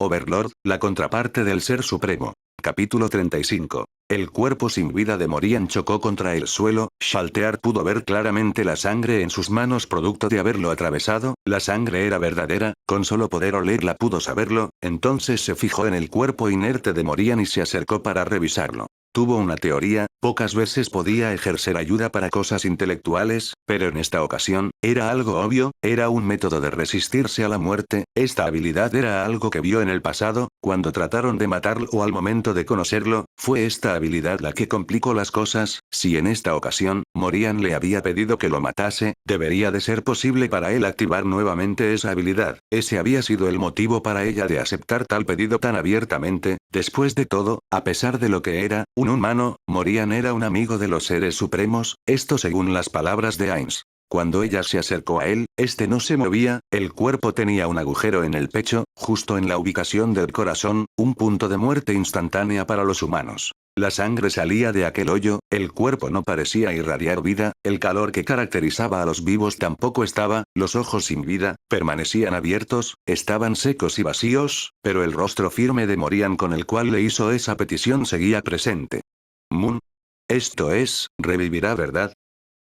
Overlord, la contraparte del Ser Supremo. Capítulo 35. El cuerpo sin vida de Morian chocó contra el suelo. Shaltear pudo ver claramente la sangre en sus manos producto de haberlo atravesado. La sangre era verdadera, con solo poder olerla pudo saberlo. Entonces se fijó en el cuerpo inerte de Morian y se acercó para revisarlo. Tuvo una teoría, pocas veces podía ejercer ayuda para cosas intelectuales, pero en esta ocasión, era algo obvio, era un método de resistirse a la muerte. Esta habilidad era algo que vio en el pasado, cuando trataron de matarlo o al momento de conocerlo, fue esta habilidad la que complicó las cosas. Si en esta ocasión, Morian le había pedido que lo matase, debería de ser posible para él activar nuevamente esa habilidad. Ese había sido el motivo para ella de aceptar tal pedido tan abiertamente. Después de todo, a pesar de lo que era, un humano, Morian era un amigo de los seres supremos, esto según las palabras de Ainz. Cuando ella se acercó a él, este no se movía, el cuerpo tenía un agujero en el pecho, justo en la ubicación del corazón, un punto de muerte instantánea para los humanos. La sangre salía de aquel hoyo, el cuerpo no parecía irradiar vida, el calor que caracterizaba a los vivos tampoco estaba, los ojos sin vida, permanecían abiertos, estaban secos y vacíos, pero el rostro firme de Morian con el cual le hizo esa petición seguía presente. Moon. Esto es, revivirá, ¿verdad?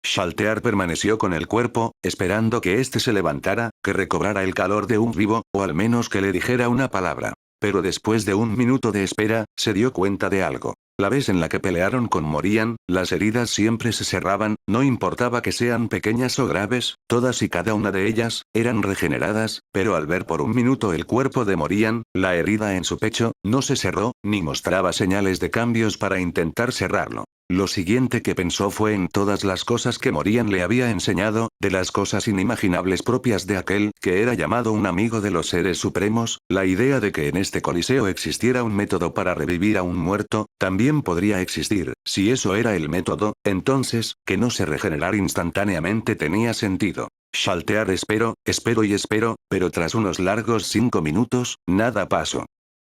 Shaltear permaneció con el cuerpo, esperando que éste se levantara, que recobrara el calor de un vivo, o al menos que le dijera una palabra. Pero después de un minuto de espera, se dio cuenta de algo. La vez en la que pelearon con Morian, las heridas siempre se cerraban, no importaba que sean pequeñas o graves, todas y cada una de ellas, eran regeneradas, pero al ver por un minuto el cuerpo de Morian, la herida en su pecho, no se cerró, ni mostraba señales de cambios para intentar cerrarlo. Lo siguiente que pensó fue en todas las cosas que Morian le había enseñado, de las cosas inimaginables propias de aquel que era llamado un amigo de los seres supremos, la idea de que en este coliseo existiera un método para revivir a un muerto, también podría existir. Si eso era el método, entonces, que no se regenerar instantáneamente tenía sentido. Shaltear espero, pero tras unos largos 5 minutos, nada pasó.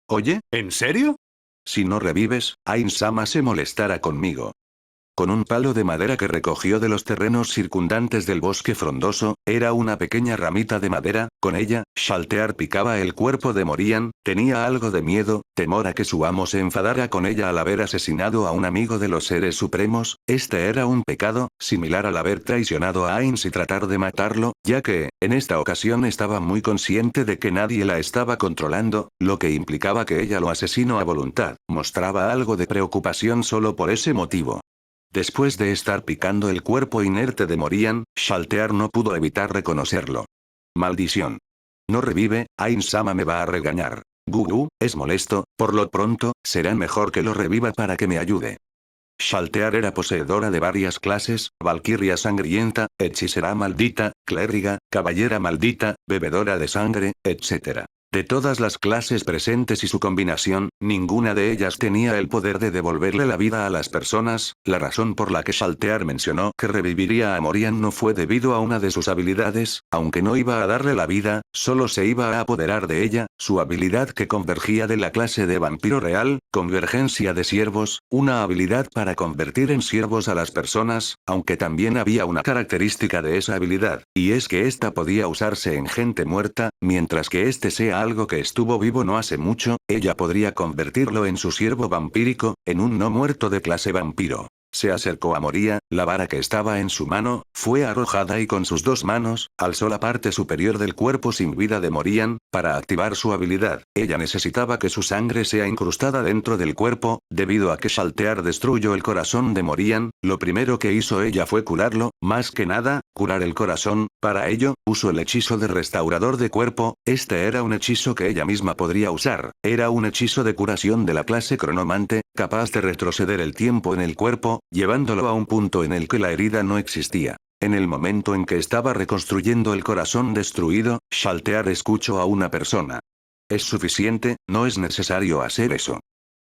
Oye, ¿en serio? Si no revives, Ain-sama se molestará conmigo. Con un palo de madera que recogió de los terrenos circundantes del bosque frondoso, era una pequeña ramita de madera, con ella, Shaltear picaba el cuerpo de Morian, tenía algo de miedo, temor a que su amo se enfadara con ella al haber asesinado a un amigo de los seres supremos. Este era un pecado, similar al haber traicionado a Ainz y tratar de matarlo, ya que, en esta ocasión estaba muy consciente de que nadie la estaba controlando, lo que implicaba que ella lo asesinó a voluntad. Mostraba algo de preocupación solo por ese motivo. Después de estar picando el cuerpo inerte de Morian, Shaltear no pudo evitar reconocerlo. Maldición. No revive, Ain-sama me va a regañar. Gugu, es molesto, por lo pronto, será mejor que lo reviva para que me ayude. Shaltear era poseedora de varias clases, valquiria sangrienta, hechicera maldita, clériga, caballera maldita, bebedora de sangre, etc. De todas las clases presentes y su combinación, ninguna de ellas tenía el poder de devolverle la vida a las personas. La razón por la que Shaltear mencionó que reviviría a Morian no fue debido a una de sus habilidades, aunque no iba a darle la vida, solo se iba a apoderar de ella, su habilidad que convergía de la clase de vampiro real, convergencia de siervos, una habilidad para convertir en siervos a las personas, aunque también había una característica de esa habilidad, y es que esta podía usarse en gente muerta, mientras que este sea algo que estuvo vivo no hace mucho, ella podría convertirlo en su siervo vampírico, en un no muerto de clase vampiro. Se acercó a Moria, la vara que estaba en su mano, fue arrojada y con sus dos manos, alzó la parte superior del cuerpo sin vida de Morian, para activar su habilidad. Ella necesitaba que su sangre sea incrustada dentro del cuerpo, debido a que Shaltear destruyó el corazón de Morian, lo primero que hizo ella fue curarlo, más que nada, curar el corazón. Para ello, usó el hechizo de restaurador de cuerpo. Este era un hechizo que ella misma podría usar, era un hechizo de curación de la clase cronomante, capaz de retroceder el tiempo en el cuerpo, llevándolo a un punto en el que la herida no existía. En el momento en que estaba reconstruyendo el corazón destruido, Shaltear escuchó a una persona. Es suficiente, no es necesario hacer eso.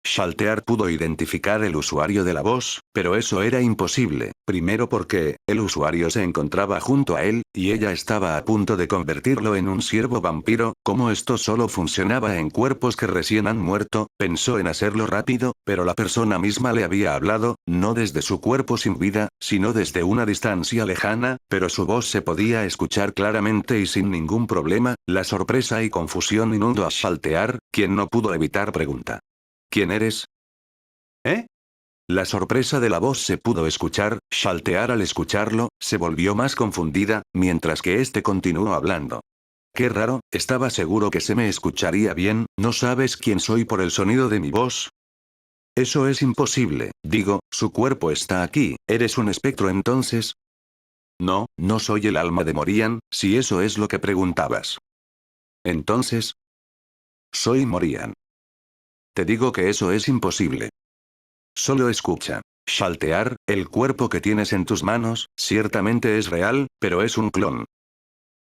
Shaltear pudo identificar el usuario de la voz, pero eso era imposible, primero porque, el usuario se encontraba junto a él, y ella estaba a punto de convertirlo en un ciervo vampiro, como esto solo funcionaba en cuerpos que recién han muerto, pensó en hacerlo rápido, pero la persona misma le había hablado, no desde su cuerpo sin vida, sino desde una distancia lejana, pero su voz se podía escuchar claramente y sin ningún problema. La sorpresa y confusión inundó a Shaltear, quien no pudo evitar preguntar. ¿Quién eres? ¿Eh? La sorpresa de la voz se pudo escuchar. Shaltear al escucharlo, se volvió más confundida, mientras que este continuó hablando. Qué raro, estaba seguro que se me escucharía bien. ¿No sabes quién soy por el sonido de mi voz? Eso es imposible, digo, su cuerpo está aquí. ¿Eres un espectro entonces? No, no soy el alma de Morian, si eso es lo que preguntabas. Entonces, soy Morian. Te digo que eso es imposible. Solo escucha. Shaltear, el cuerpo que tienes en tus manos, ciertamente es real, pero es un clon.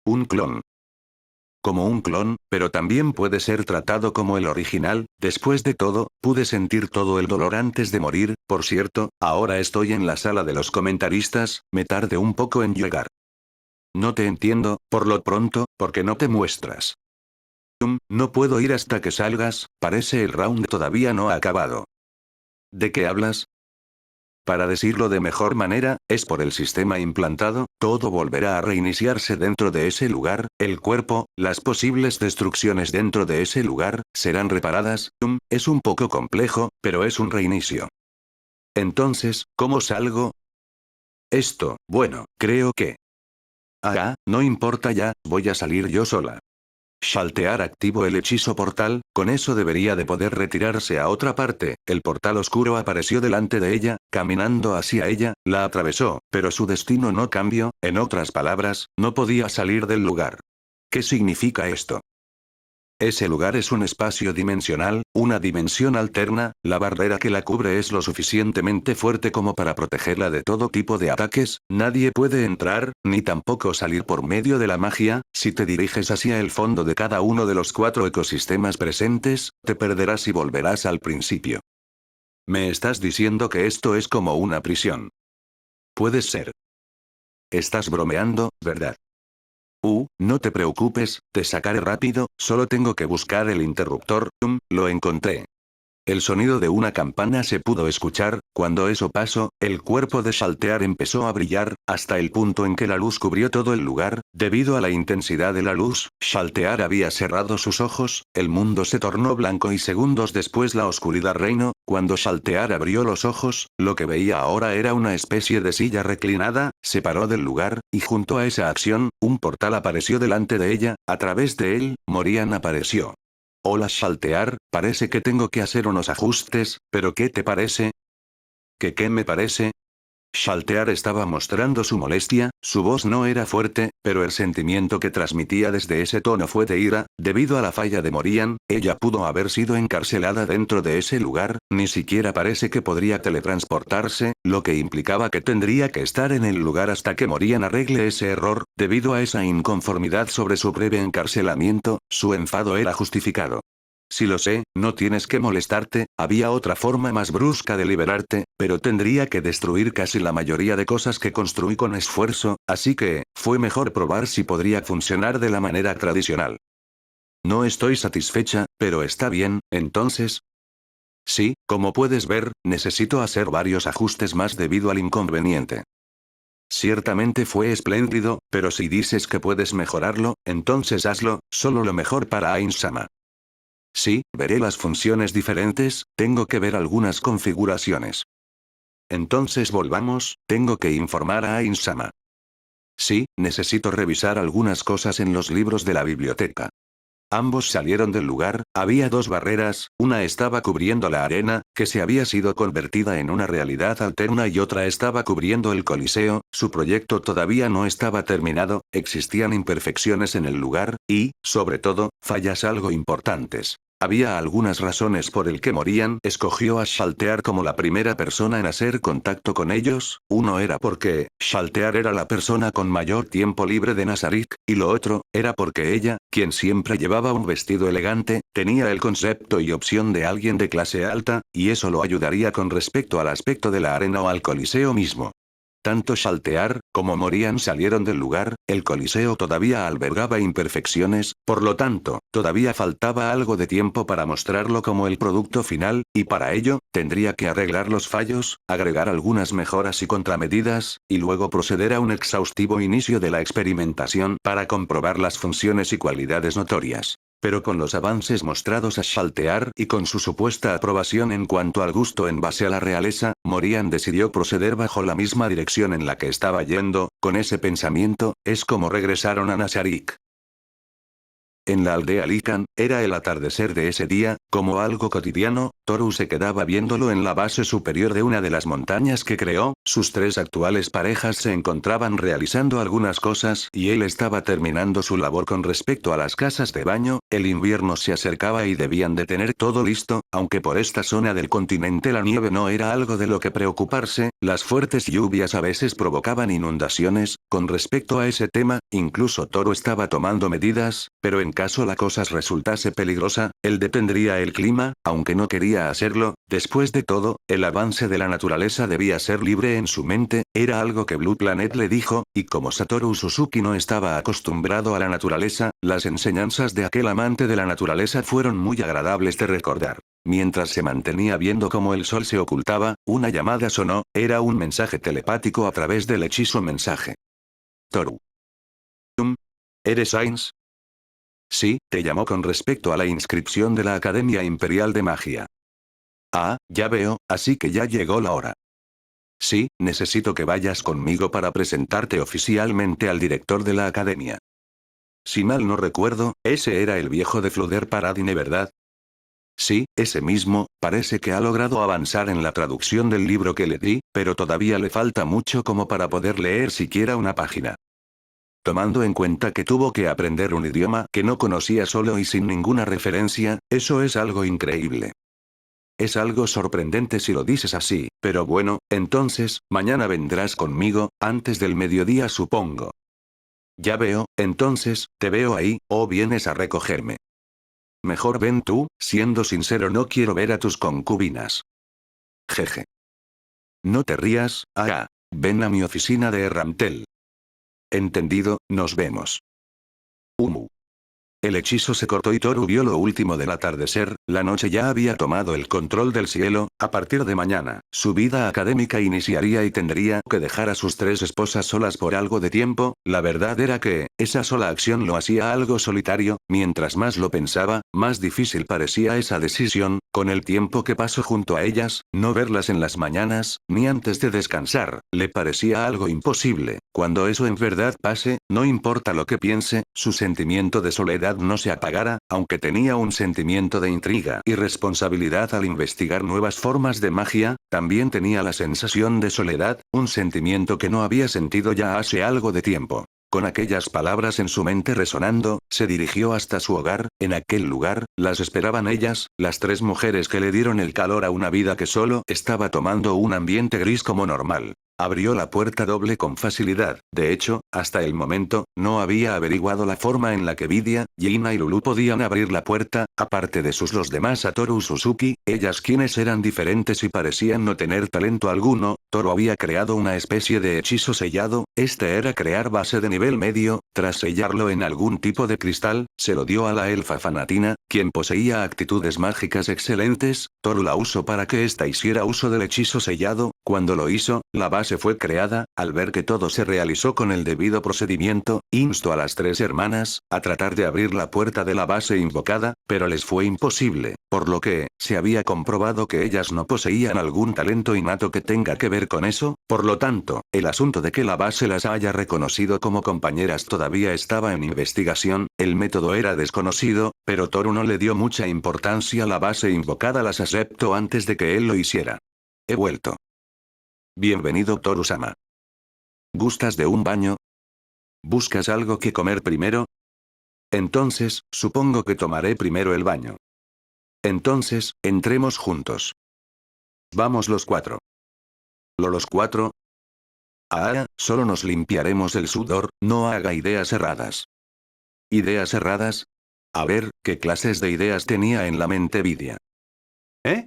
Un clon. Como un clon, pero también puede ser tratado como el original. Después de todo, pude sentir todo el dolor antes de morir. Por cierto, ahora estoy en la sala de los comentaristas, me tardé un poco en llegar. No te entiendo, por lo pronto, porque no te muestras. No puedo ir hasta que salgas, parece el round todavía no ha acabado. ¿De qué hablas? Para decirlo de mejor manera, es por el sistema implantado, todo volverá a reiniciarse dentro de ese lugar, el cuerpo, las posibles destrucciones dentro de ese lugar, serán reparadas. Es un poco complejo, pero es un reinicio. Entonces, ¿cómo salgo? Bueno, creo que... no importa ya, voy a salir yo sola. Shaltear activó el hechizo portal, con eso debería de poder retirarse a otra parte. El portal oscuro apareció delante de ella, caminando hacia ella, la atravesó, pero su destino no cambió, en otras palabras, no podía salir del lugar. ¿Qué significa esto? Ese lugar es un espacio dimensional, una dimensión alterna. La barrera que la cubre es lo suficientemente fuerte como para protegerla de todo tipo de ataques. Nadie puede entrar, ni tampoco salir por medio de la magia. Si te diriges hacia el fondo de cada uno de los 4 ecosistemas presentes, te perderás y volverás al principio. ¿Me estás diciendo que esto es como una prisión? Puede ser. Estás bromeando, ¿verdad? No te preocupes, te sacaré rápido, solo tengo que buscar el interruptor. Lo encontré. El sonido de una campana se pudo escuchar. Cuando eso pasó, el cuerpo de Shaltear empezó a brillar, hasta el punto en que la luz cubrió todo el lugar. Debido a la intensidad de la luz, Shaltear había cerrado sus ojos, el mundo se tornó blanco y segundos después la oscuridad reinó. Cuando Shaltear abrió los ojos, lo que veía ahora era una especie de silla reclinada. Se paró del lugar, y junto a esa acción, un portal apareció delante de ella. A través de él, Morian apareció. Hola Shaltear, parece que tengo que hacer unos ajustes, pero ¿qué te parece? ¿Qué me parece? Shaltear estaba mostrando su molestia, su voz no era fuerte, pero el sentimiento que transmitía desde ese tono fue de ira. Debido a la falla de Morian, ella pudo haber sido encarcelada dentro de ese lugar, ni siquiera parece que podría teletransportarse, lo que implicaba que tendría que estar en el lugar hasta que Morian arregle ese error. Debido a esa inconformidad sobre su breve encarcelamiento, su enfado era justificado. Si lo sé, no tienes que molestarte. Había otra forma más brusca de liberarte, pero tendría que destruir casi la mayoría de cosas que construí con esfuerzo, así que, fue mejor probar si podría funcionar de la manera tradicional. No estoy satisfecha, pero está bien. Entonces, sí, como puedes ver, necesito hacer varios ajustes más debido al inconveniente. Ciertamente fue espléndido, pero si dices que puedes mejorarlo, entonces hazlo. Solo lo mejor para Ain-sama. Sí, veré las funciones diferentes. Tengo que ver algunas configuraciones. Entonces volvamos. Tengo que informar a Ain-sama. Sí, necesito revisar algunas cosas en los libros de la biblioteca. Ambos salieron del lugar. Había 2 barreras, una estaba cubriendo la arena, que se había sido convertida en una realidad alterna, y otra estaba cubriendo el Coliseo. Su proyecto todavía no estaba terminado, existían imperfecciones en el lugar, y, sobre todo, fallas algo importantes. Había algunas razones por el que Morian escogió a Shaltear como la primera persona en hacer contacto con ellos. Uno era porque Shaltear era la persona con mayor tiempo libre de Nazarik, y lo otro era porque ella, quien siempre llevaba un vestido elegante, tenía el concepto y opción de alguien de clase alta, y eso lo ayudaría con respecto al aspecto de la arena o al coliseo mismo. Tanto Shaltear como Morian salieron del lugar, el coliseo todavía albergaba imperfecciones, por lo tanto, todavía faltaba algo de tiempo para mostrarlo como el producto final, y para ello, tendría que arreglar los fallos, agregar algunas mejoras y contramedidas, y luego proceder a un exhaustivo inicio de la experimentación para comprobar las funciones y cualidades notorias. Pero con los avances mostrados a Shaltear y con su supuesta aprobación en cuanto al gusto en base a la realeza, Morian decidió proceder bajo la misma dirección en la que estaba yendo. Con ese pensamiento, es como regresaron a Nazarik. En la aldea Likan, era el atardecer de ese día, como algo cotidiano, Toru se quedaba viéndolo en la base superior de una de las montañas que creó, sus tres actuales parejas se encontraban realizando algunas cosas y él estaba terminando su labor con respecto a las casas de baño. El invierno se acercaba y debían de tener todo listo, aunque por esta zona del continente la nieve no era algo de lo que preocuparse, las fuertes lluvias a veces provocaban inundaciones. Con respecto a ese tema, incluso Toru estaba tomando medidas, pero en caso la cosa resultase peligrosa, él detendría el clima, aunque no quería hacerlo. Después de todo, el avance de la naturaleza debía ser libre en su mente, era algo que Blue Planet le dijo, y como Satoru Suzuki no estaba acostumbrado a la naturaleza, las enseñanzas de aquel amante de la naturaleza fueron muy agradables de recordar. Mientras se mantenía viendo cómo el sol se ocultaba, una llamada sonó, era un mensaje telepático a través del hechizo mensaje. Toru. ¿Eres Ainz? Sí, te llamó con respecto a la inscripción de la Academia Imperial de Magia. Ah, ya veo, así que ya llegó la hora. Sí, necesito que vayas conmigo para presentarte oficialmente al director de la academia. Si mal no recuerdo, ese era el viejo de Fluder Paradine, ¿verdad? Sí, ese mismo, parece que ha logrado avanzar en la traducción del libro que le di, pero todavía le falta mucho como para poder leer siquiera una página. Tomando en cuenta que tuvo que aprender un idioma que no conocía solo y sin ninguna referencia, eso es algo increíble. Es algo sorprendente si lo dices así, pero bueno, entonces, mañana vendrás conmigo, antes del mediodía supongo. Ya veo, entonces, te veo ahí, o vienes a recogerme. Mejor ven tú, siendo sincero no quiero ver a tus concubinas. Jeje. No te rías, ven a mi oficina de Errantel. Entendido, nos vemos. Humu. El hechizo se cortó y Toru vio lo último del atardecer. La noche ya había tomado el control del cielo. A partir de mañana, su vida académica iniciaría y tendría que dejar a sus tres esposas solas por algo de tiempo. La verdad era que, esa sola acción lo hacía algo solitario. Mientras más lo pensaba, más difícil parecía esa decisión. Con el tiempo que pasó junto a ellas, no verlas en las mañanas, ni antes de descansar, le parecía algo imposible. Cuando eso en verdad pase, no importa lo que piense, su sentimiento de soledad no se apagara, aunque tenía un sentimiento de intriga y responsabilidad al investigar nuevas formas de magia, también tenía la sensación de soledad, un sentimiento que no había sentido ya hace algo de tiempo. Con aquellas palabras en su mente resonando, se dirigió hasta su hogar. En aquel lugar, las esperaban ellas, las tres mujeres que le dieron el calor a una vida que solo estaba tomando un ambiente gris como normal. Abrió la puerta doble con facilidad. De hecho, hasta el momento, no había averiguado la forma en la que Vidia, Gina y Lulu podían abrir la puerta. Aparte de los demás Satoru Suzuki, ellas quienes eran diferentes y parecían no tener talento alguno. Toru había creado una especie de hechizo sellado. Este era crear base de nivel medio. Tras sellarlo en algún tipo de cristal, se lo dio a la elfa Fanatina, quien poseía actitudes mágicas excelentes. Toru la usó para que ésta hiciera uso del hechizo sellado. Cuando lo hizo, la base fue creada. Al ver que todo se realizó con el debido procedimiento, instó a las tres hermanas a tratar de abrir la puerta de la base invocada, pero les fue imposible, por lo que, se había comprobado que ellas no poseían algún talento innato que tenga que ver con eso. Por lo tanto, el asunto de que la base las haya reconocido como compañeras todavía estaba en investigación. El método era desconocido, pero Toru no le dio mucha importancia. La base invocada las aceptó antes de que él lo hiciera. He vuelto. Bienvenido, Toru-sama. ¿Gustas de un baño? ¿Buscas algo que comer primero? Entonces, supongo que tomaré primero el baño. Entonces, entremos juntos. Vamos los 4. ¿Los 4? Ah, solo nos limpiaremos el sudor, no haga ideas erradas. ¿Ideas erradas? A ver, ¿qué clases de ideas tenía en la mente Vidia? ¿Eh?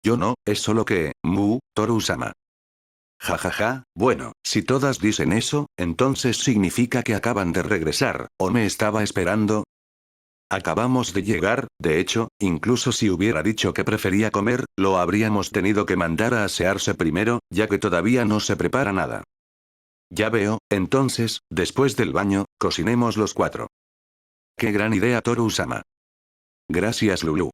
Yo no, es solo que, Toru-sama. Jajaja, bueno, si todas dicen eso, entonces significa que acaban de regresar, ¿o me estaba esperando? Acabamos de llegar, de hecho, incluso si hubiera dicho que prefería comer, lo habríamos tenido que mandar a asearse primero, ya que todavía no se prepara nada. Ya veo, entonces, después del baño, cocinemos los 4. ¡Qué gran idea, Toru-sama! Gracias, Lulu.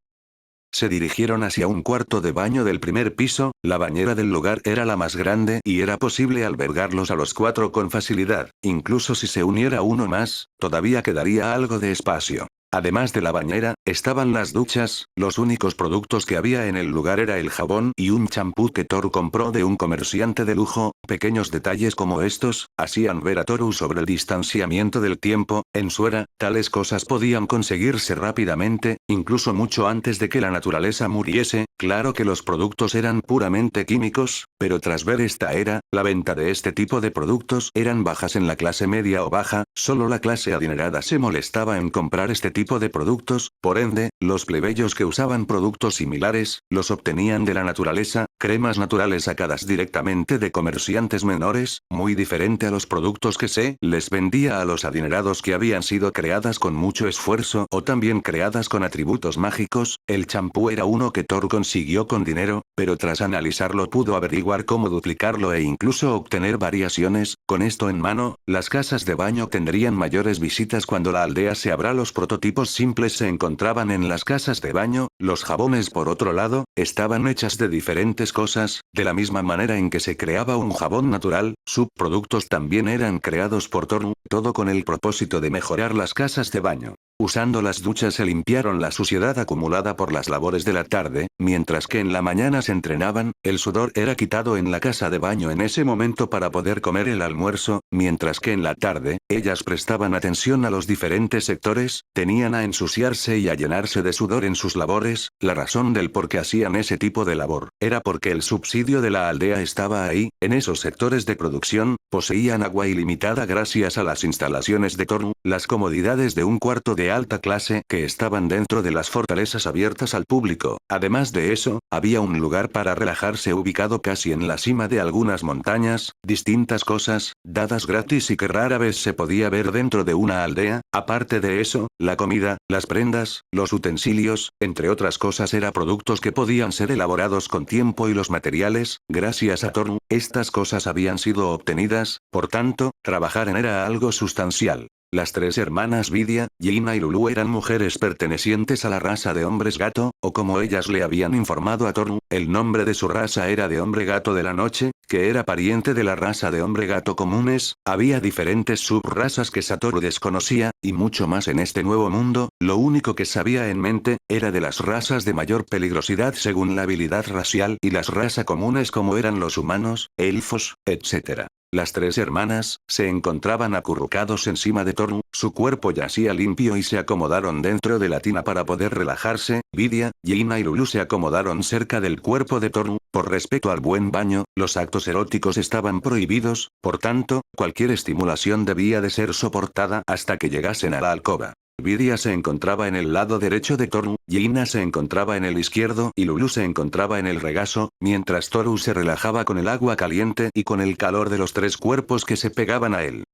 Se dirigieron hacia un cuarto de baño del primer piso, la bañera del lugar era la más grande y era posible albergarlos a los 4 con facilidad, incluso si se uniera uno más, todavía quedaría algo de espacio. Además de la bañera, estaban las duchas, los únicos productos que había en el lugar era el jabón y un champú que Toru compró de un comerciante de lujo. Pequeños detalles como estos, hacían ver a Toru sobre el distanciamiento del tiempo, en su era, tales cosas podían conseguirse rápidamente, incluso mucho antes de que la naturaleza muriese. Claro que los productos eran puramente químicos, pero tras ver esta era, la venta de este tipo de productos eran bajas en la clase media o baja, solo la clase adinerada se molestaba en comprar este tipo de productos, por ende, los plebeyos que usaban productos similares, los obtenían de la naturaleza, cremas naturales sacadas directamente de comerciantes menores, muy diferente a los productos que se les vendía a los adinerados que habían sido creadas con mucho esfuerzo o también creadas con atributos mágicos. El champú era uno que Thor consiguió con dinero, pero tras analizarlo pudo averiguar cómo duplicarlo e incluso obtener variaciones. Con esto en mano, las casas de baño tendrían mayores visitas cuando la aldea se abra. Los prototipos simples se encontraban en las casas de baño, los jabones por otro lado, estaban hechas de diferentes cosas, de la misma manera en que se creaba un jabón natural, subproductos también eran creados por Toru, todo con el propósito de mejorar las casas de baño. Usando las duchas se limpiaron la suciedad acumulada por las labores de la tarde, mientras que en la mañana se entrenaban, el sudor era quitado en la casa de baño en ese momento para poder comer el almuerzo, mientras que en la tarde, ellas prestaban atención a los diferentes sectores, tenían a ensuciarse y a llenarse de sudor en sus labores. La razón del por qué hacían ese tipo de labor, era porque el subsidio de la aldea estaba ahí, en esos sectores de producción, poseían agua ilimitada gracias a las instalaciones de Toru, las comodidades de un cuarto de alta clase que estaban dentro de las fortalezas abiertas al público. Además de eso, había un lugar para relajarse ubicado casi en la cima de algunas montañas, distintas cosas, dadas gratis y que rara vez se podía ver dentro de una aldea. Aparte de eso, la comida, las prendas, los utensilios, entre otras cosas era productos que podían ser elaborados con tiempo y los materiales, gracias a Toru, estas cosas habían sido obtenidas, por tanto, trabajar en era algo sustancial. Las 3 hermanas Vidia, Gina y Lulu eran mujeres pertenecientes a la raza de hombres gato, o como ellas le habían informado a Toru, el nombre de su raza era de hombre gato de la noche, que era pariente de la raza de hombre gato comunes. Había diferentes subrazas que Satoru desconocía, y mucho más en este nuevo mundo. Lo único que sabía en mente, era de las razas de mayor peligrosidad según la habilidad racial y las razas comunes como eran los humanos, elfos, etc. Las 3 hermanas, se encontraban acurrucados encima de Toru, su cuerpo yacía limpio y se acomodaron dentro de la tina para poder relajarse. Vidia, Gina y Lulu se acomodaron cerca del cuerpo de Toru. Por respeto al buen baño, los actos eróticos estaban prohibidos, por tanto, cualquier estimulación debía de ser soportada hasta que llegasen a la alcoba. Vidia se encontraba en el lado derecho de Toru, Gina se encontraba en el izquierdo y Lulu se encontraba en el regazo, mientras Toru se relajaba con el agua caliente y con el calor de los 3 cuerpos que se pegaban a él.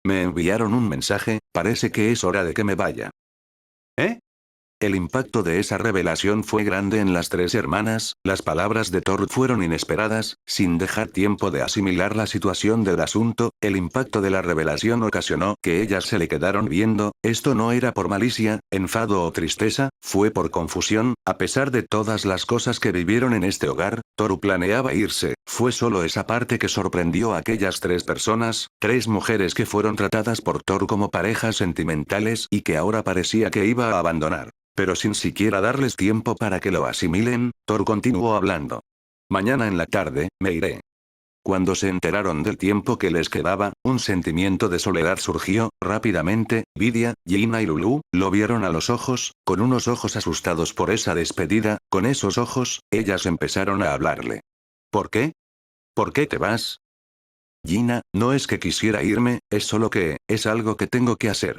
Me enviaron un mensaje, parece que es hora de que me vaya. ¿Eh? El impacto de esa revelación fue grande en las 3 hermanas, las palabras de Thor fueron inesperadas, sin dejar tiempo de asimilar la situación del asunto. El impacto de la revelación ocasionó que ellas se le quedaron viendo. Esto no era por malicia, enfado o tristeza, fue por confusión. A pesar de todas las cosas que vivieron en este hogar, Toru planeaba irse. Fue solo esa parte que sorprendió a aquellas 3 personas, 3 mujeres que fueron tratadas por Thor como parejas sentimentales y que ahora parecía que iba a abandonar. Pero sin siquiera darles tiempo para que lo asimilen, Thor continuó hablando. Mañana en la tarde, me iré. Cuando se enteraron del tiempo que les quedaba, un sentimiento de soledad surgió. Rápidamente, Vidia, Gina y Lulu, lo vieron a los ojos, con unos ojos asustados por esa despedida. Con esos ojos, ellas empezaron a hablarle. ¿Por qué? ¿Por qué te vas? Gina, no es que quisiera irme, es solo que, es algo que tengo que hacer.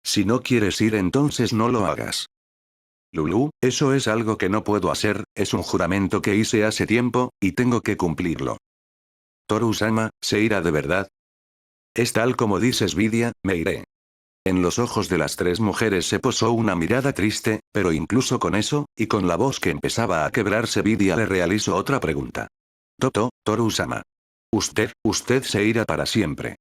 Si no quieres ir entonces no lo hagas. Lulu, eso es algo que no puedo hacer, es un juramento que hice hace tiempo, y tengo que cumplirlo. Toru-sama, ¿se irá de verdad? Es tal como dices Vidia, me iré. En los ojos de las tres mujeres se posó una mirada triste, pero incluso con eso, y con la voz que empezaba a quebrarse Vidia le realizó otra pregunta. Toru-sama. Usted se irá para siempre.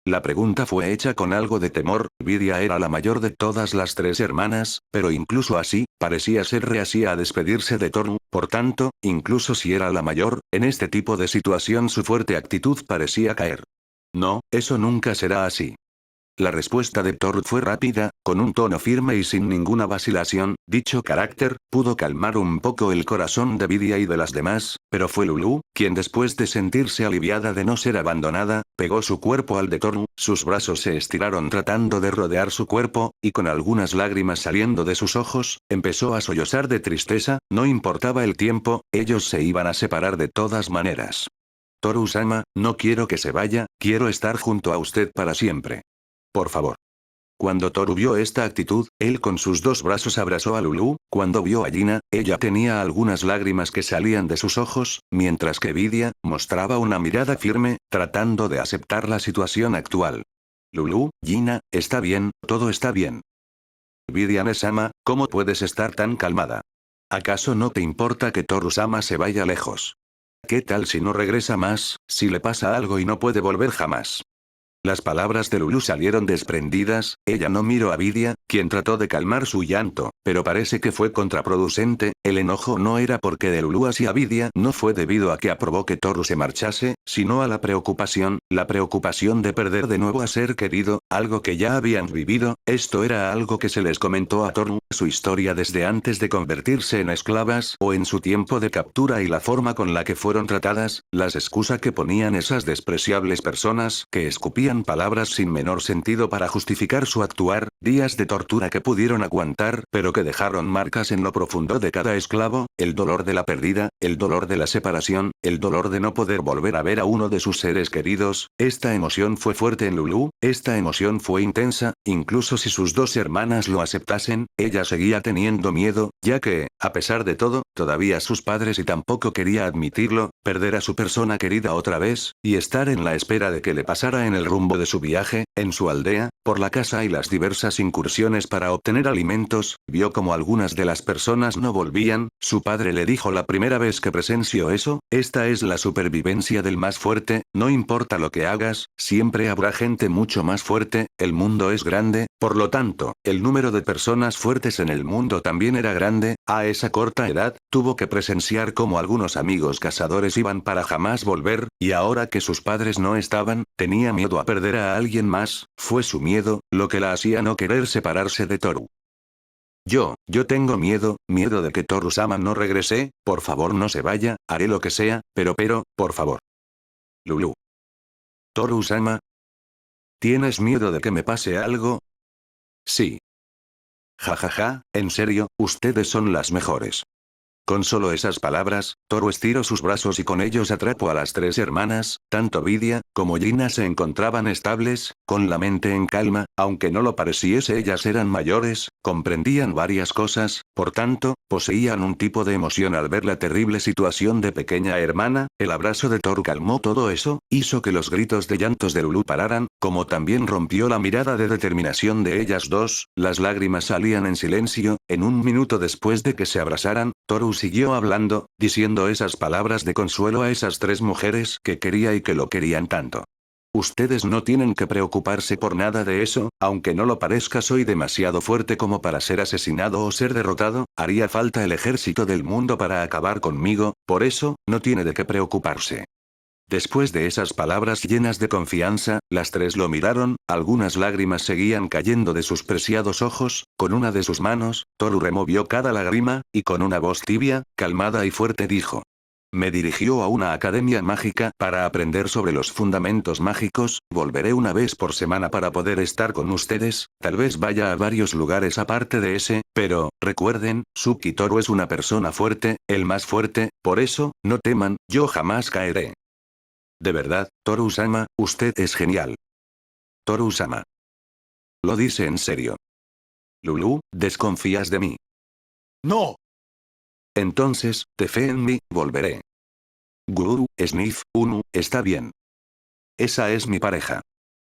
La pregunta fue hecha con algo de temor, Vidia era la mayor de todas las tres hermanas, pero incluso así, parecía ser reacia a despedirse de Toru, por tanto, incluso si era la mayor, en este tipo de situación su fuerte actitud parecía caer. No, eso nunca será así. La respuesta de Toru fue rápida, con un tono firme y sin ninguna vacilación, dicho carácter, pudo calmar un poco el corazón de Vidia y de las demás, pero fue Lulu, quien después de sentirse aliviada de no ser abandonada, pegó su cuerpo al de Toru, sus brazos se estiraron tratando de rodear su cuerpo, y con algunas lágrimas saliendo de sus ojos, empezó a sollozar de tristeza, no importaba el tiempo, ellos se iban a separar de todas maneras. Toru-sama, no quiero que se vaya, quiero estar junto a usted para siempre. Por favor. Cuando Toru vio esta actitud, él con sus dos brazos abrazó a Lulu, cuando vio a Gina, ella tenía algunas lágrimas que salían de sus ojos, mientras que Vidia, mostraba una mirada firme, tratando de aceptar la situación actual. Lulu, Gina, está bien, todo está bien. Vidia-sama, ¿cómo puedes estar tan calmada? ¿Acaso no te importa que Toru-sama se vaya lejos? ¿Qué tal si no regresa más, si le pasa algo y no puede volver jamás? Las palabras de Lulu salieron desprendidas, ella no miró a Vidia, quien trató de calmar su llanto, pero parece que fue contraproducente, el enojo no era porque de Lulu hacia Vidia no fue debido a que aprobó que Toru se marchase, sino a la preocupación de perder de nuevo a ser querido, algo que ya habían vivido, esto era algo que se les comentó a Toru, su historia desde antes de convertirse en esclavas, o en su tiempo de captura y la forma con la que fueron tratadas, las excusas que ponían esas despreciables personas, que escupían palabras sin menor sentido para justificar su actuar, días de tortura que pudieron aguantar, pero que dejaron marcas en lo profundo de cada esclavo, el dolor de la pérdida, el dolor de la separación, el dolor de no poder volver a ver a uno de sus seres queridos, esta emoción fue fuerte en Lulu, esta emoción fue intensa, incluso si sus dos hermanas lo aceptasen, ella seguía teniendo miedo, ya que, a pesar de todo, todavía sus padres y tampoco quería admitirlo, perder a su persona querida otra vez, y estar en la espera de que le pasara en el rumbo de su viaje, en su aldea, por la casa y las diversas incursiones para obtener alimentos, vio como algunas de las personas no volvían, su padre le dijo la primera vez que presenció eso, esta es la supervivencia del más fuerte, no importa lo que hagas, siempre habrá gente mucho más fuerte, el mundo es grande, por lo tanto, el número de personas fuertes en el mundo también era grande, a esa corta edad, tuvo que presenciar cómo algunos amigos cazadores iban para jamás volver, y ahora que sus padres no estaban, tenía miedo a perder a alguien más, fue su miedo, lo que la hacía no querer separarse de Toru. Yo tengo miedo de que Toru-sama no regrese, por favor no se vaya, haré lo que sea, pero, por favor. Lulu. Toru-sama. ¿Tienes miedo de que me pase algo? Sí. Jajaja, en serio, ustedes son las mejores. Con solo esas palabras, Toru estiró sus brazos y con ellos atrapó a las tres hermanas, tanto Vidia, como Gina se encontraban estables, con la mente en calma, aunque no lo pareciese ellas eran mayores, comprendían varias cosas, por tanto, poseían un tipo de emoción al ver la terrible situación de pequeña hermana, el abrazo de Toru calmó todo eso, hizo que los gritos de llantos de Lulu pararan, como también rompió la mirada de determinación de ellas dos, las lágrimas salían en silencio, en un minuto después de que se abrazaran, Toru siguió hablando, diciendo esas palabras de consuelo a esas tres mujeres que quería y que lo querían tanto. Ustedes no tienen que preocuparse por nada de eso, aunque no lo parezca soy demasiado fuerte como para ser asesinado o ser derrotado, haría falta el ejército del mundo para acabar conmigo, por eso, no tiene de qué preocuparse. Después de esas palabras llenas de confianza, las tres lo miraron, algunas lágrimas seguían cayendo de sus preciados ojos, con una de sus manos, Toru removió cada lágrima, y con una voz tibia, calmada y fuerte dijo. Me dirigió a una academia mágica para aprender sobre los fundamentos mágicos. Volveré una vez por semana para poder estar con ustedes, tal vez vaya a varios lugares aparte de ese, pero, recuerden, Suki Toru es una persona fuerte, el más fuerte, por eso, no teman, yo jamás caeré. De verdad, Toru-sama, usted es genial. Toru-sama. Lo dice en serio. Lulu, ¿desconfías de mí? ¡No! Entonces, te fe en mí, volveré. Guru, Sniff, Unu, está bien. Esa es mi pareja.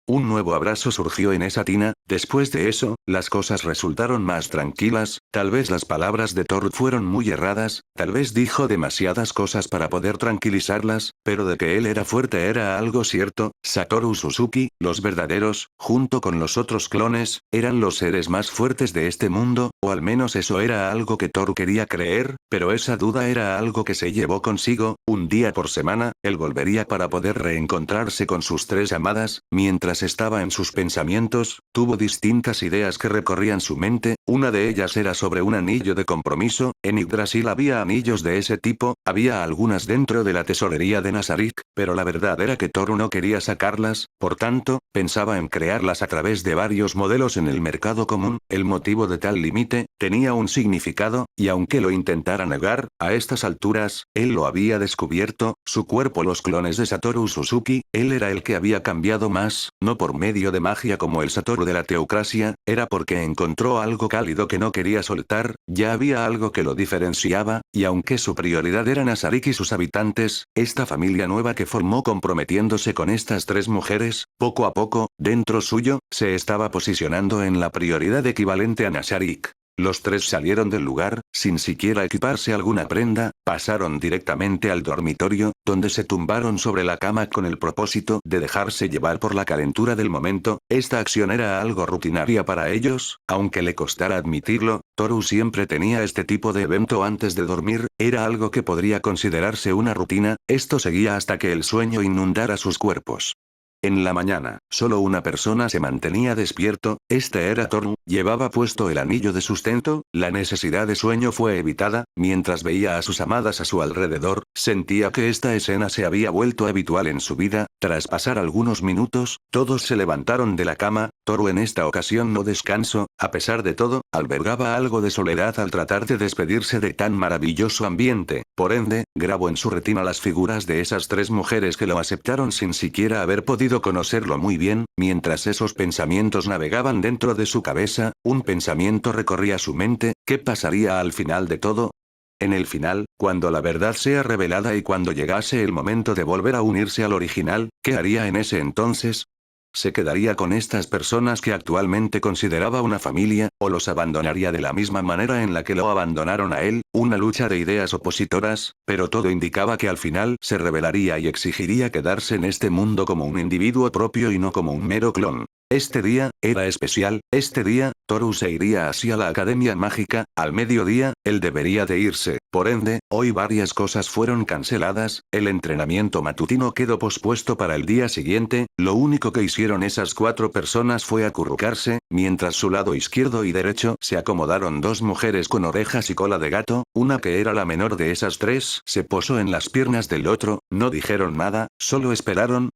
Un nuevo abrazo surgió en esa tina. Después de eso, las cosas resultaron más tranquilas. Tal vez las palabras de Toru fueron muy erradas, tal vez dijo demasiadas cosas para poder tranquilizarlas, pero de que él era fuerte era algo cierto. Satoru Suzuki, los verdaderos, junto con los otros clones, eran los seres más fuertes de este mundo, o al menos eso era algo que Toru quería creer, pero esa duda era algo que se llevó consigo. Un día por semana, él volvería para poder reencontrarse con sus tres amadas. Mientras estaba en sus pensamientos, tuvo distintas ideas que recorrían su mente. Una de ellas era sobre un anillo de compromiso. En Yggdrasil había anillos de ese tipo, había algunas dentro de la tesorería de Nazarik, pero la verdad era que Toru no quería sacarlas, por tanto, pensaba en crearlas a través de varios modelos en el mercado común. El motivo de tal límite tenía un significado, y aunque lo intentara negar, a estas alturas, él lo había descubierto. Su cuerpo, los clones de Satoru Suzuki, él era el que había cambiado más, no por medio de magia como el Satoru de la teocracia, era porque encontró algo cálido que no quería soltar. Ya había algo que lo diferenciaba, y aunque su prioridad era Nazarik y sus habitantes, esta familia nueva que formó comprometiéndose con estas tres mujeres, poco a poco, dentro suyo, se estaba posicionando en la prioridad equivalente a Nazarik. Los tres salieron del lugar, sin siquiera equiparse alguna prenda, pasaron directamente al dormitorio, donde se tumbaron sobre la cama con el propósito de dejarse llevar por la calentura del momento. Esta acción era algo rutinaria para ellos, aunque le costara admitirlo. Toru siempre tenía este tipo de evento antes de dormir, era algo que podría considerarse una rutina. Esto seguía hasta que el sueño inundara sus cuerpos. En la mañana, solo una persona se mantenía despierto, este era Toru. Llevaba puesto el anillo de sustento. La necesidad de sueño fue evitada. Mientras veía a sus amadas a su alrededor, sentía que esta escena se había vuelto habitual en su vida. Tras pasar algunos minutos, todos se levantaron de la cama. Toru en esta ocasión no descansó, a pesar de todo, albergaba algo de soledad al tratar de despedirse de tan maravilloso ambiente. Por ende, grabó en su retina las figuras de esas tres mujeres que lo aceptaron sin siquiera haber podido conocerlo muy bien. Mientras esos pensamientos navegaban dentro de su cabeza, un pensamiento recorría su mente: ¿qué pasaría al final de todo? En el final, cuando la verdad sea revelada y cuando llegase el momento de volver a unirse al original, ¿qué haría en ese entonces? ¿Se quedaría con estas personas que actualmente consideraba una familia, o los abandonaría de la misma manera en la que lo abandonaron a él? Una lucha de ideas opositoras, pero todo indicaba que al final se rebelaría y exigiría quedarse en este mundo como un individuo propio y no como un mero clon. Este día, era especial. Este día, Toru se iría hacia la Academia Mágica. Al mediodía, él debería de irse. Por ende, hoy varias cosas fueron canceladas. El entrenamiento matutino quedó pospuesto para el día siguiente. Lo único que hicieron esas cuatro personas fue acurrucarse, mientras su lado izquierdo y derecho se acomodaron dos mujeres con orejas y cola de gato. Una, que era la menor de esas tres, se posó en las piernas del otro. No dijeron nada, solo esperaron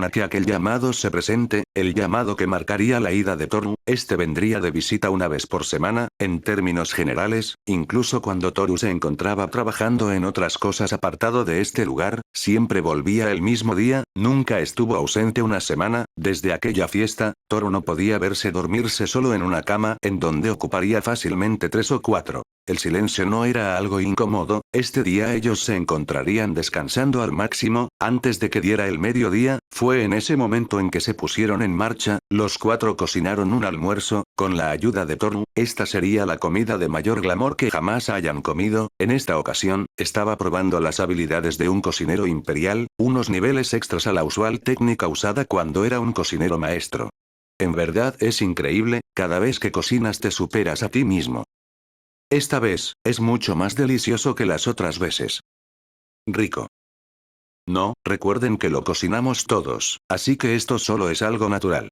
a que aquel llamado se presente, el llamado que marcaría la ida de Toru. Este vendría de visita una vez por semana. En términos generales, incluso cuando Toru se encontraba trabajando en otras cosas apartado de este lugar, siempre volvía el mismo día, nunca estuvo ausente una semana. Desde aquella fiesta, Toru no podía verse dormirse solo en una cama, en donde ocuparía fácilmente 3 o 4. El silencio no era algo incómodo. Este día ellos se encontrarían descansando al máximo. Antes de que diera el mediodía, fue en ese momento en que se pusieron en marcha. Los cuatro cocinaron un almuerzo, con la ayuda de Toru. Esta sería la comida de mayor glamour que jamás hayan comido. En esta ocasión, estaba probando las habilidades de un cocinero imperial, unos niveles extras a la usual técnica usada cuando era un cocinero maestro. En verdad es increíble, cada vez que cocinas te superas a ti mismo. Esta vez, es mucho más delicioso que las otras veces. Rico. No, recuerden que lo cocinamos todos, así que esto solo es algo natural.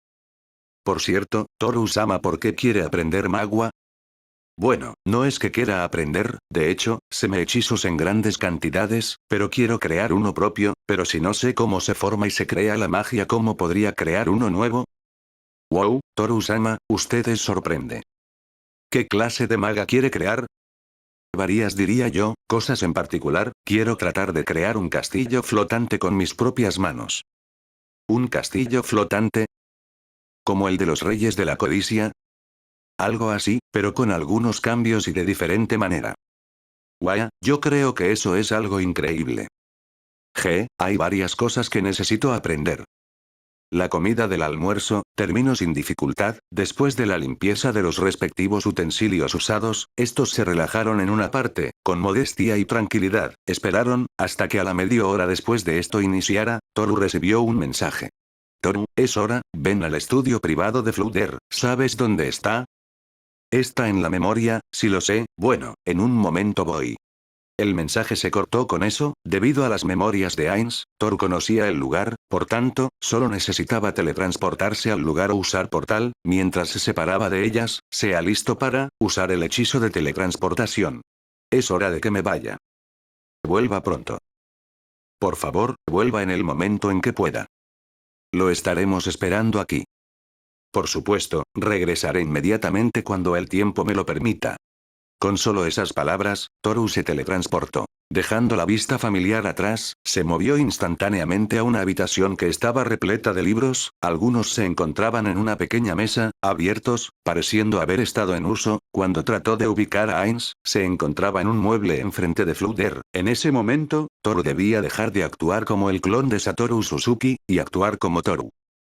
Por cierto, Toru-sama, ¿por qué quiere aprender magua? Bueno, no es que quiera aprender, de hecho, sé me hechizos en grandes cantidades, pero quiero crear uno propio, pero si no sé cómo se forma y se crea la magia, ¿cómo podría crear uno nuevo? Wow, Toru-sama, usted es sorprende. ¿Qué clase de maga quiere crear? Varias diría yo, cosas en particular, quiero tratar de crear un castillo flotante con mis propias manos. ¿Un castillo flotante? ¿Como el de los reyes de la codicia? Algo así, pero con algunos cambios y de diferente manera. Guau, yo creo que eso es algo increíble. Hay varias cosas que necesito aprender. La comida del almuerzo, terminó sin dificultad, después de la limpieza de los respectivos utensilios usados, estos se relajaron en una parte, con modestia y tranquilidad, esperaron, hasta que a la media hora después de esto iniciara, Toru recibió un mensaje. Toru, es hora, ven al estudio privado de Flooder, ¿sabes dónde está? Está en la memoria, si lo sé, bueno, en un momento voy. El mensaje se cortó con eso, debido a las memorias de Ainz, Toru conocía el lugar, por tanto, solo necesitaba teletransportarse al lugar o usar portal, mientras se separaba de ellas, sea listo para usar el hechizo de teletransportación. Es hora de que me vaya. Vuelva pronto. Por favor, vuelva en el momento en que pueda. Lo estaremos esperando aquí. Por supuesto, regresaré inmediatamente cuando el tiempo me lo permita. Con solo esas palabras, Toru se teletransportó. Dejando la vista familiar atrás, se movió instantáneamente a una habitación que estaba repleta de libros, algunos se encontraban en una pequeña mesa, abiertos, pareciendo haber estado en uso. Cuando trató de ubicar a Ainz, se encontraba en un mueble enfrente de Flooder. En ese momento, Toru debía dejar de actuar como el clon de Satoru Suzuki, y actuar como Toru.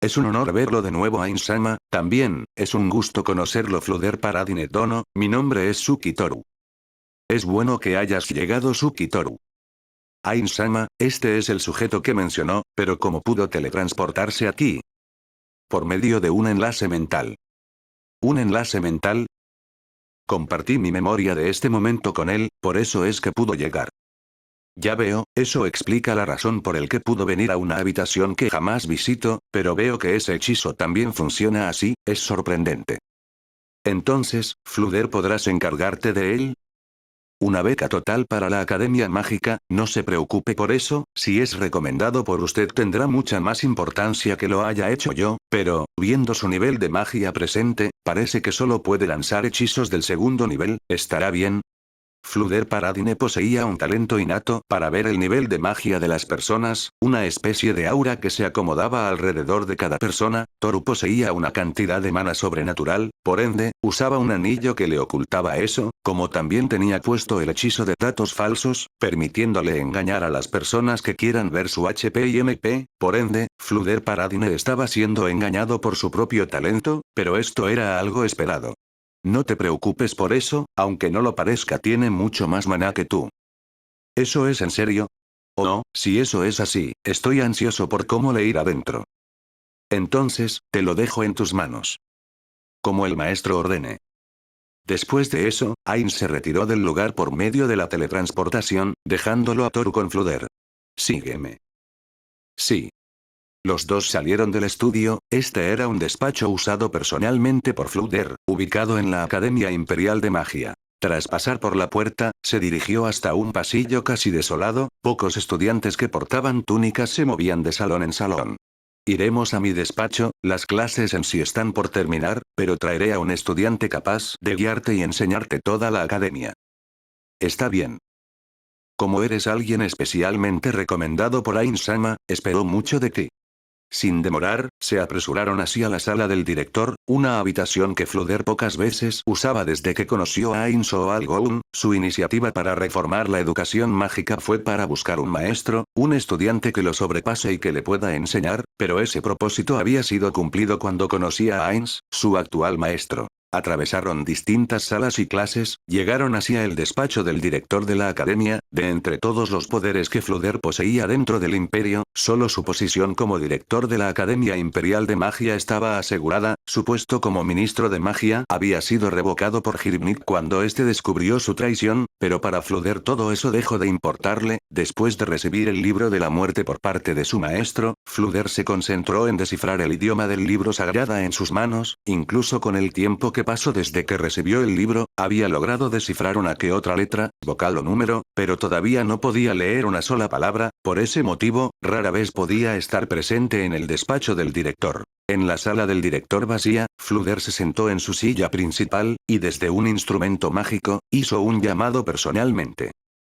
Es un honor verlo de nuevo, Ainz-sama, también, es un gusto conocerlo, Flooder Paradine Dono, mi nombre es Suki Toru. Es bueno que hayas llegado, Suki Toru. Ainz-sama, este es el sujeto que mencionó, pero ¿cómo pudo teletransportarse aquí? Por medio de un enlace mental. ¿Un enlace mental? Compartí mi memoria de este momento con él, por eso es que pudo llegar. Ya veo, eso explica la razón por el que pudo venir a una habitación que jamás visito, pero veo que ese hechizo también funciona así, es sorprendente. Entonces, Flooder, ¿podrás encargarte de él? Una beca total para la Academia Mágica, no se preocupe por eso, si es recomendado por usted tendrá mucha más importancia que lo haya hecho yo, pero, viendo su nivel de magia presente, parece que solo puede lanzar hechizos del segundo nivel, ¿estará bien? Flooder Paradine poseía un talento innato para ver el nivel de magia de las personas, una especie de aura que se acomodaba alrededor de cada persona. Toru poseía una cantidad de mana sobrenatural, por ende, usaba un anillo que le ocultaba eso, como también tenía puesto el hechizo de datos falsos, permitiéndole engañar a las personas que quieran ver su HP y MP, por ende, Flooder Paradine estaba siendo engañado por su propio talento, pero esto era algo esperado. No te preocupes por eso, aunque no lo parezca, tiene mucho más maná que tú. ¿Eso es en serio? Oh, si eso es así, estoy ansioso por cómo le irá adentro. Entonces, te lo dejo en tus manos. Como el maestro ordene. Después de eso, Ainz se retiró del lugar por medio de la teletransportación, dejándolo a Toru con Flooder. Sígueme. Sí. Los dos salieron del estudio, este era un despacho usado personalmente por Flooder, ubicado en la Academia Imperial de Magia. Tras pasar por la puerta, se dirigió hasta un pasillo casi desolado, pocos estudiantes que portaban túnicas se movían de salón en salón. Iremos a mi despacho, las clases en sí están por terminar, pero traeré a un estudiante capaz de guiarte y enseñarte toda la academia. Está bien. Como eres alguien especialmente recomendado por Ainz-sama, espero mucho de ti. Sin demorar, se apresuraron hacia la sala del director, una habitación que Flooder pocas veces usaba desde que conoció a Ainz o Algoun. Su iniciativa para reformar la educación mágica fue para buscar un maestro, un estudiante que lo sobrepase y que le pueda enseñar, pero ese propósito había sido cumplido cuando conocía a Ainz, su actual maestro. Atravesaron distintas salas y clases, llegaron hacia el despacho del director de la academia. De entre todos los poderes que Flooder poseía dentro del imperio, solo su posición como director de la Academia Imperial de Magia estaba asegurada. Su puesto como ministro de magia había sido revocado por Hirmnik cuando este descubrió su traición, pero para Flooder todo eso dejó de importarle. Después de recibir el libro de la muerte por parte de su maestro, Flooder se concentró en descifrar el idioma del libro sagrada en sus manos, incluso con el tiempo que repaso desde que recibió el libro, había logrado descifrar una que otra letra, vocal o número, pero todavía no podía leer una sola palabra, por ese motivo, rara vez podía estar presente en el despacho del director. En la sala del director vacía, Flooder se sentó en su silla principal, y desde un instrumento mágico, hizo un llamado personalmente.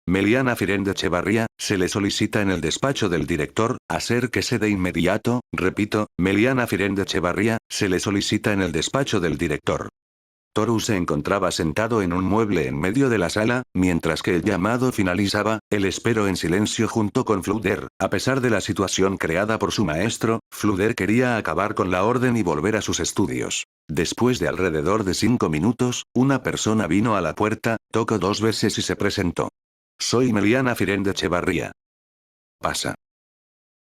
Meliana Firen de Echevarría, se le solicita en el despacho del director, acérquese de inmediato, repito, Meliana Firen de Echevarría, se le solicita en el despacho del director. Toru se encontraba sentado en un mueble en medio de la sala, mientras que el llamado finalizaba, él esperó en silencio junto con Flooder. A pesar de la situación creada por su maestro, Flooder quería acabar con la orden y volver a sus estudios. Después de alrededor de 5 minutos, una persona vino a la puerta, tocó 2 veces y se presentó. Soy Meliana Firen de Echevarría. Pasa.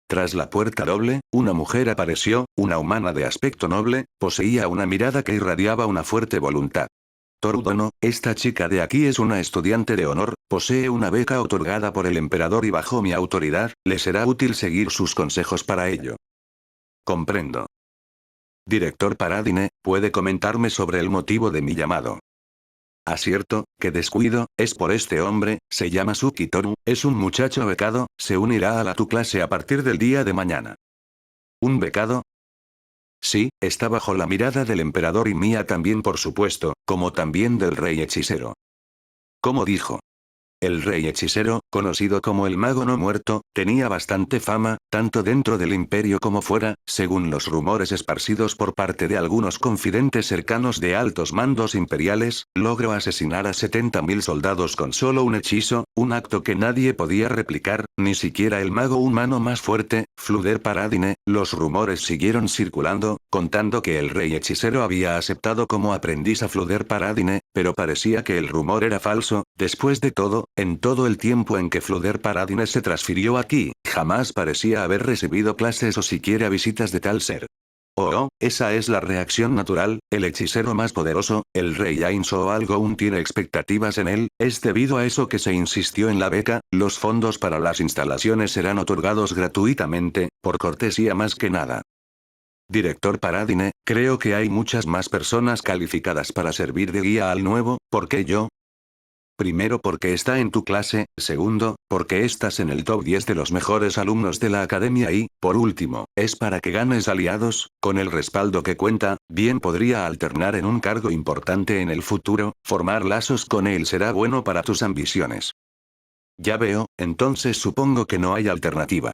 Tras la puerta doble, una mujer apareció, una humana de aspecto noble, poseía una mirada que irradiaba una fuerte voluntad. Toru Dono, esta chica de aquí es una estudiante de honor, posee una beca otorgada por el emperador y bajo mi autoridad, le será útil seguir sus consejos para ello. Comprendo. Director Paradine, ¿puede comentarme sobre el motivo de mi llamado? Acierto, qué descuido, es por este hombre, se llama Suki Toru, es un muchacho becado, se unirá a tu clase a partir del día de mañana. ¿Un becado? Sí, está bajo la mirada del emperador y mía también por supuesto, como también del rey hechicero. ¿Cómo dijo? El rey hechicero, conocido como el mago no muerto, tenía bastante fama, tanto dentro del imperio como fuera, según los rumores esparcidos por parte de algunos confidentes cercanos de altos mandos imperiales, logró asesinar a 70.000 soldados con solo un hechizo, un acto que nadie podía replicar, ni siquiera el mago humano más fuerte, Flooder Paradine. Los rumores siguieron circulando, contando que el rey hechicero había aceptado como aprendiz a Flooder Paradine, pero parecía que el rumor era falso. Después de todo, en todo el tiempo en que Flooder Paradine se transfirió aquí, jamás parecía haber recibido clases o siquiera visitas de tal ser. Oh, esa es la reacción natural, el hechicero más poderoso, el rey Ainzo Algoun tiene expectativas en él, es debido a eso que se insistió en la beca, los fondos para las instalaciones serán otorgados gratuitamente, por cortesía más que nada. Director Paradine, creo que hay muchas más personas calificadas para servir de guía al nuevo, ¿por qué yo? Primero porque está en tu clase, segundo, porque estás en el top 10 de los mejores alumnos de la academia y, por último, es para que ganes aliados, con el respaldo que cuenta, bien podría alternar en un cargo importante en el futuro, formar lazos con él será bueno para tus ambiciones. Ya veo, entonces supongo que no hay alternativa.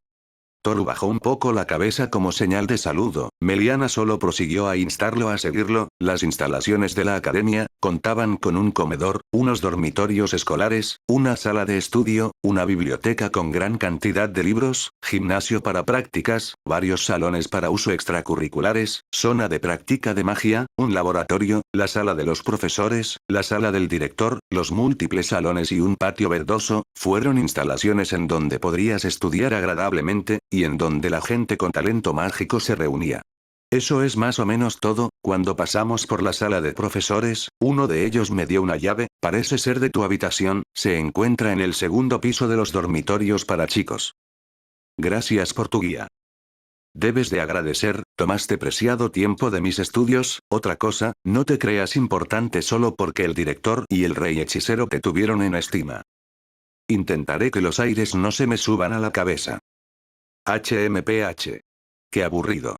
Toru bajó un poco la cabeza como señal de saludo, Meliana solo prosiguió a instarlo a seguirlo. Las instalaciones de la academia, contaban con un comedor, unos dormitorios escolares, una sala de estudio, una biblioteca con gran cantidad de libros, gimnasio para prácticas, varios salones para uso extracurriculares, zona de práctica de magia, un laboratorio, la sala de los profesores, la sala del director, los múltiples salones y un patio verdoso, fueron instalaciones en donde podrías estudiar agradablemente, y en donde la gente con talento mágico se reunía. Eso es más o menos todo. Cuando pasamos por la sala de profesores, uno de ellos me dio una llave, parece ser de tu habitación, se encuentra en el segundo piso de los dormitorios para chicos. Gracias por tu guía. Debes de agradecer, tomaste preciado tiempo de mis estudios. Otra cosa, no te creas importante solo porque el director y el rey hechicero te tuvieron en estima. Intentaré que los aires no se me suban a la cabeza. HMPH. Qué aburrido.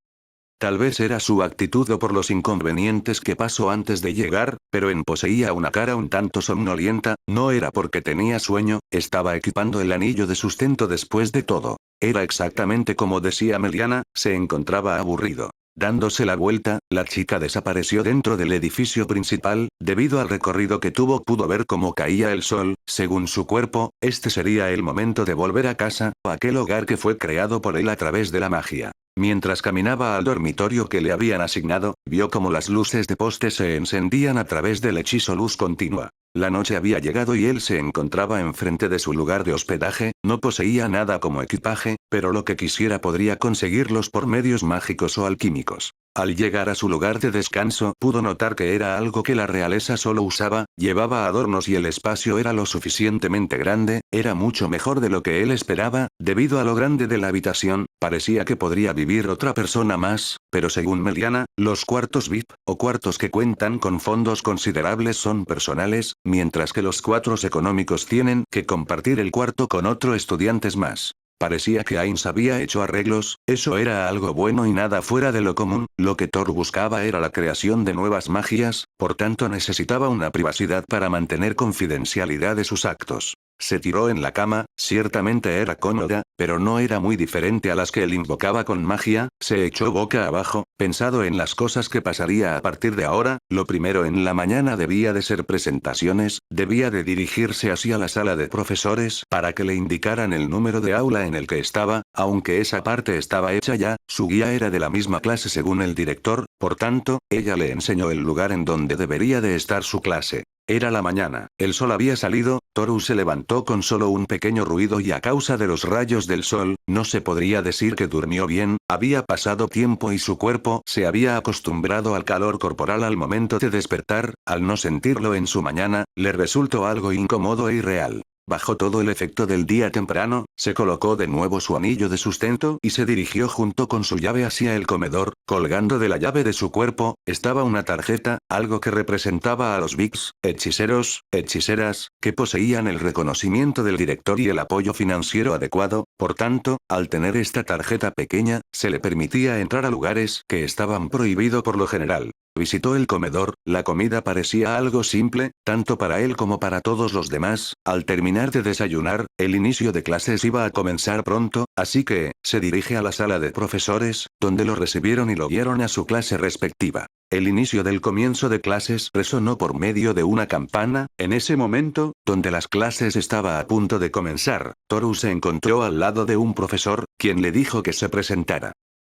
Tal vez era su actitud o por los inconvenientes que pasó antes de llegar, pero poseía una cara un tanto somnolienta, no era porque tenía sueño, estaba equipando el anillo de sustento después de todo. Era exactamente como decía Meliana, se encontraba aburrido. Dándose la vuelta, la chica desapareció dentro del edificio principal, debido al recorrido que tuvo pudo ver cómo caía el sol, según su cuerpo, este sería el momento de volver a casa, o aquel hogar que fue creado por él a través de la magia. Mientras caminaba al dormitorio que le habían asignado, vio como las luces de poste se encendían a través del hechizo luz continua. La noche había llegado y él se encontraba enfrente de su lugar de hospedaje, no poseía nada como equipaje, pero lo que quisiera podría conseguirlos por medios mágicos o alquímicos. Al llegar a su lugar de descanso, pudo notar que era algo que la realeza solo usaba, llevaba adornos y el espacio era lo suficientemente grande, era mucho mejor de lo que él esperaba, debido a lo grande de la habitación, parecía que podría vivir otra persona más, pero según Meliana, los cuartos VIP, o cuartos que cuentan con fondos considerables son personales, mientras que los cuartos económicos tienen que compartir el cuarto con otro estudiantes más. Parecía que Ainz había hecho arreglos, eso era algo bueno y nada fuera de lo común, lo que Thor buscaba era la creación de nuevas magias, por tanto necesitaba una privacidad para mantener confidencialidad de sus actos. Se tiró en la cama, ciertamente era cómoda, pero no era muy diferente a las que él invocaba con magia, se echó boca abajo, pensado en las cosas que pasaría a partir de ahora, lo primero en la mañana debía de ser presentaciones, debía de dirigirse hacia la sala de profesores para que le indicaran el número de aula en el que estaba, aunque esa parte estaba hecha ya, su guía era de la misma clase según el director, por tanto, ella le enseñó el lugar en donde debería de estar su clase. Era la mañana, el sol había salido, Toru se levantó con solo un pequeño ruido y a causa de los rayos del sol, no se podría decir que durmió bien, había pasado tiempo y su cuerpo se había acostumbrado al calor corporal al momento de despertar, al no sentirlo en su mañana, le resultó algo incómodo e irreal. Bajo todo el efecto del día temprano, se colocó de nuevo su anillo de sustento y se dirigió junto con su llave hacia el comedor, colgando de la llave de su cuerpo, estaba una tarjeta, algo que representaba a los Bigs, hechiceros, hechiceras, que poseían el reconocimiento del director y el apoyo financiero adecuado, por tanto, al tener esta tarjeta pequeña, se le permitía entrar a lugares que estaban prohibidos por lo general. Visitó el comedor, la comida parecía algo simple, tanto para él como para todos los demás, al terminar de desayunar, el inicio de clases iba a comenzar pronto, así que, se dirige a la sala de profesores, donde lo recibieron y lo guiaron a su clase respectiva. El inicio del comienzo de clases resonó por medio de una campana, en ese momento, donde las clases estaba a punto de comenzar, Toru se encontró al lado de un profesor, quien le dijo que se presentara.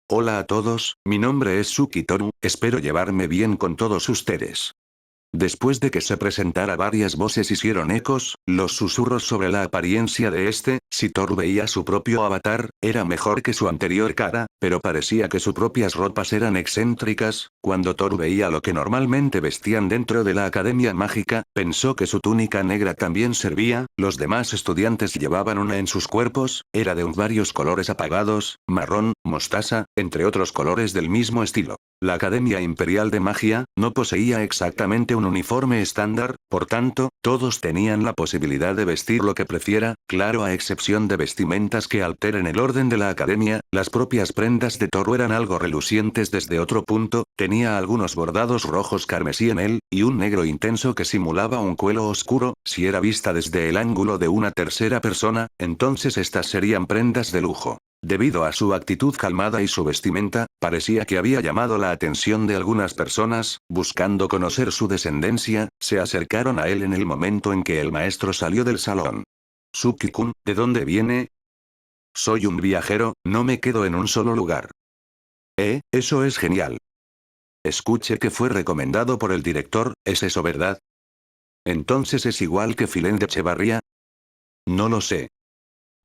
Hola a todos, mi nombre es Suki Toru, espero llevarme bien con todos ustedes. Después de que se presentara varias voces hicieron ecos, los susurros sobre la apariencia de este, si Toru veía su propio avatar, era mejor que su anterior cara, pero parecía que sus propias ropas eran excéntricas, cuando Toru veía lo que normalmente vestían dentro de la academia mágica, pensó que su túnica negra también servía, los demás estudiantes llevaban una en sus cuerpos, era de varios colores apagados, marrón, mostaza, entre otros colores del mismo estilo. La Academia Imperial de Magia, no poseía exactamente un uniforme estándar, por tanto, todos tenían la posibilidad de vestir lo que prefiera, claro a excepción de vestimentas que alteren el orden de la academia, las propias prendas de Toru eran algo relucientes desde otro punto, tenía algunos bordados rojos carmesí en él, y un negro intenso que simulaba un cuello oscuro, si era vista desde el ángulo de una tercera persona, entonces estas serían prendas de lujo. Debido a su actitud calmada y su vestimenta, parecía que había llamado la atención de algunas personas, buscando conocer su descendencia, se acercaron a él en el momento en que el maestro salió del salón. Suki-kun, ¿de dónde viene? Soy un viajero, no me quedo en un solo lugar. Eso es genial. Escuche que fue recomendado por el director, ¿es eso verdad? Entonces es igual que Filen de Echevarría. No lo sé.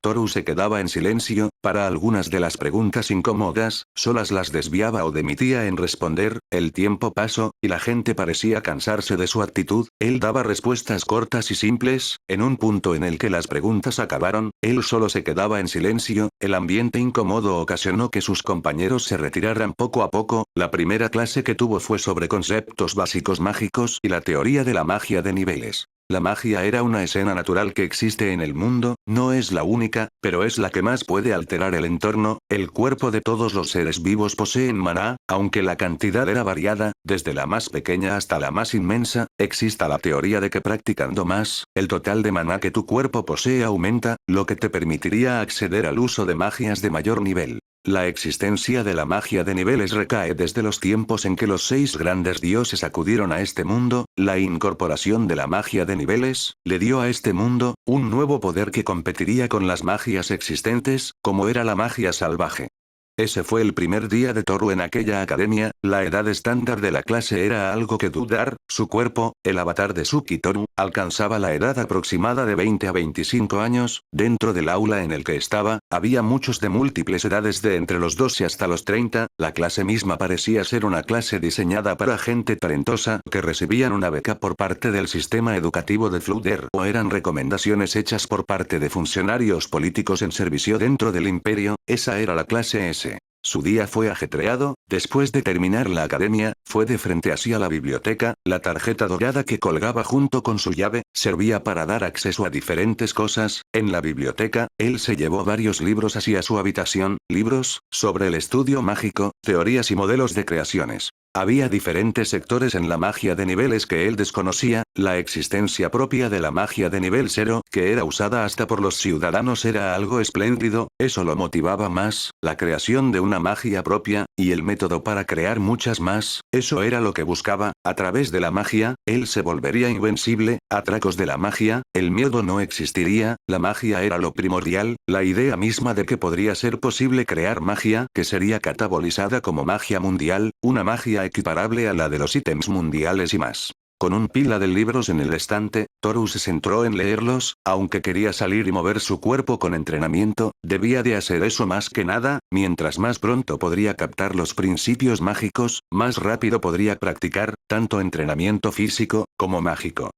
Toru se quedaba en silencio, para algunas de las preguntas incómodas, solas las desviaba o demitía en responder, el tiempo pasó, y la gente parecía cansarse de su actitud, él daba respuestas cortas y simples, en un punto en el que las preguntas acabaron, él solo se quedaba en silencio, el ambiente incómodo ocasionó que sus compañeros se retiraran poco a poco, la primera clase que tuvo fue sobre conceptos básicos mágicos y la teoría de la magia de niveles. La magia era una escena natural que existe en el mundo, no es la única, pero es la que más puede alterar el entorno, el cuerpo de todos los seres vivos poseen maná, aunque la cantidad era variada, desde la más pequeña hasta la más inmensa, exista la teoría de que practicando más, el total de maná que tu cuerpo posee aumenta, lo que te permitiría acceder al uso de magias de mayor nivel. La existencia de la magia de niveles recae desde los tiempos en que los 6 grandes dioses acudieron a este mundo, la incorporación de la magia de niveles, le dio a este mundo, un nuevo poder que competiría con las magias existentes, como era la magia salvaje. Ese fue el primer día de Toru en aquella academia, la edad estándar de la clase era algo que dudar, su cuerpo, el avatar de Suki Toru, alcanzaba la edad aproximada de 20 a 25 años, dentro del aula en el que estaba, Había muchos de múltiples edades de entre los 12 hasta los 30, la clase misma parecía ser una clase diseñada para gente talentosa que recibían una beca por parte del sistema educativo de Fluder o eran recomendaciones hechas por parte de funcionarios políticos en servicio dentro del imperio, esa era la clase S. Su día fue ajetreado, después de terminar la academia, fue de frente hacia la biblioteca, la tarjeta dorada que colgaba junto con su llave, servía para dar acceso a diferentes cosas, en la biblioteca, él se llevó varios libros hacia su habitación, libros, sobre el estudio mágico, teorías y modelos de creaciones. Había diferentes sectores en la magia de niveles que él desconocía, la existencia propia de la magia de nivel 0, que era usada hasta por los ciudadanos era algo espléndido, eso lo motivaba más, la creación de una magia propia, y el método para crear muchas más, eso era lo que buscaba, a través de la magia, él se volvería invencible, atracos de la magia, el miedo no existiría, la magia era lo primordial, la idea misma de que podría ser posible crear magia que sería catabolizada como magia mundial, una magia equiparable a la de los ítems mundiales y más. Con un pila de libros en el estante, Toru se centró en leerlos, aunque quería salir y mover su cuerpo con entrenamiento, debía de hacer eso más que nada, mientras más pronto podría captar los principios mágicos, más rápido podría practicar, tanto entrenamiento físico, como mágico.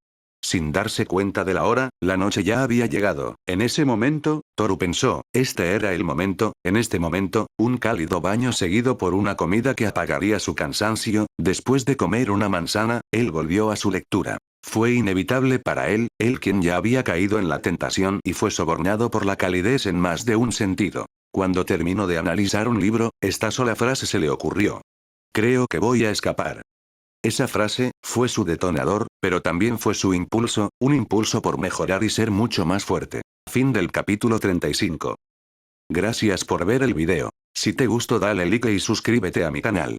Sin darse cuenta de la hora, la noche ya había llegado. En ese momento, Toru pensó, este era el momento, en este momento, un cálido baño seguido por una comida que apagaría su cansancio, después de comer una manzana, él volvió a su lectura. Fue inevitable para él quien ya había caído en la tentación y fue sobornado por la calidez en más de un sentido. Cuando terminó de analizar un libro, esta sola frase se le ocurrió. Creo que voy a escapar. Esa frase, fue su detonador, pero también fue su impulso, un impulso por mejorar y ser mucho más fuerte. Fin del capítulo 35. Gracias por ver el video. Si te gustó dale like y suscríbete a mi canal.